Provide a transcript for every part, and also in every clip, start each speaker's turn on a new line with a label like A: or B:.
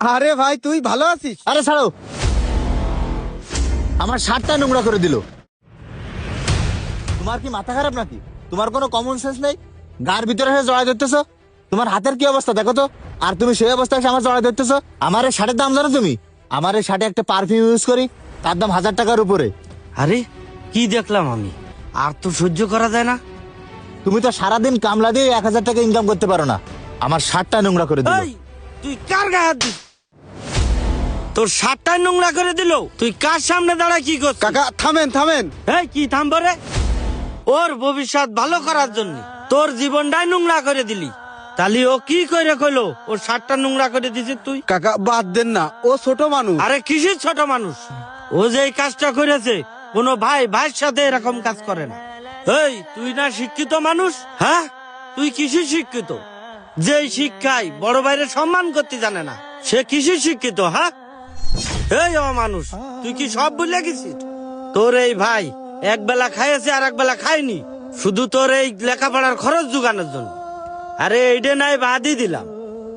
A: আরে ভাই তুই ভালো আছিস?
B: আরে ছাড়ো, আমার শার্টটা নোংরা করে দিল। তোমার কি মাথা খারাপ নাকি? তোমার কোনো কমন সেন্স নেই? গার ভিতরে এসে জড়াই ধরতেছো। তোমার হাতের কি অবস্থা দেখো তো। আর তুমি সেই অবস্থায় এসে আমার জড়াই ধরতেছো। আমার এই শার্টের দাম জানো তুমি? আমার এই শার্টে একটা পারফিউম ইউজ করি, তার দাম 1000 টাকার উপরে।
C: আরে কি দেখলাম আমি, আর তো সহ্য করা যায় না।
B: তুমি তো সারাদিন কামলা দিয়ে 1000 টাকা ইনকাম করতে পারো না। আমার শার্টটা নোংরা করে দিল।
C: এই তুই কার গায়ে হাত দিস? তোর শার্টটাই নোংরা করে দিল। তুই কার সামনে দাঁড়ায় কি করছিস?
A: কাকা থামেন থামেন।
C: এই কি থামবো রে? ওর ভবিষ্যৎ ভালো করার জন্য তোর জীবনটাই নোংরা করে দিলি। তাহলে ও কি করে কইলো ওর শার্টটা নোংরা করে দিছিস তুই?
A: কাকা বাদ দেন না, ও ছোট মানুষ।
C: আরে কিসের ছোট মানুষ? ও যে এই কাজটা করেছে, কোনো ভাই ভাইয়ের সাথে এরকম কাজ করে না। এই তুই না শিক্ষিত মানুষ? হ্যাঁ, তুই কিসের শিক্ষিত? যেই শিক্ষায় বড় ভাইরে সম্মান করতে জানে না, সে কিসের শিক্ষিত? হ্যাঁ, এই মানুষ, তুই কি সব ভুলে গেছিস? তোর এই ভাই এক বেলা খাইয়েছে আর এক বেলা খায়নি, শুধু তোর এই লেখাপড়ার খরচ জোগানোর জন্য। আরে এইটা নাই বাদই দিলাম,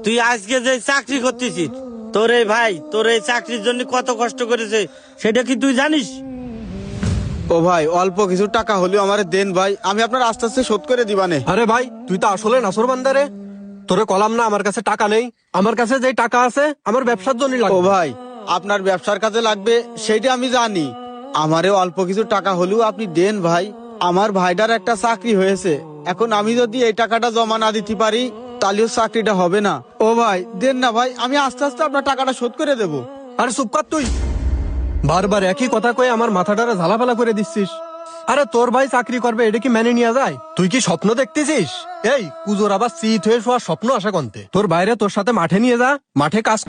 C: তুই আজকে যে চাকরি করতেছিস, তোর এই ভাই তোর এই চাকরির জন্য কত কষ্ট করেছে সেটা কি তুই জানিস?
A: ও ভাই অল্প কিছু টাকা হলেও আমারে দেন ভাই, আমি আপনার আস্তে আস্তে শোধ করে দিবানে।
D: আরে ভাই তুই তো আসলে নাসর বান্দারে। তোরে কলাম না আমার কাছে টাকা নেই, আমার কাছে যে টাকা আছে আমার ব্যবসার জন্য
A: ও
D: লাগবে।
A: ভাই আপনার ব্যবসার কাজে লাগবে সেইটা আমি জানি, আমারে অল্প কিছু টাকা হলেও আপনি দেন ভাই। আমার ভাইটার একটা চাকরি হয়েছে, এখন আমি যদি এই টাকাটা জমা না দিতে পারি তাহলেও চাকরিটা হবে না। ও ভাই দেন না ভাই, আমি আস্তে আস্তে আপনার টাকাটা শোধ করে দেবো।
D: আরে চুপ কর তুই, বারবার একই কথা কয়ে আমার মাথাটারে ঝালাপালা করে দিচ্ছিস। আরে তোর ভাই চাকরি করবে এটা কি মেনে নিয়ে যায়? তুই কি স্বপ্ন দেখতেছিস? এই পুজোর আবার চিত হয়ে শোয়ার স্বপ্ন আসে কন্তে? তোর বাইরে তোর সাথে মাঠে নিয়ে যা, মাঠে কাজ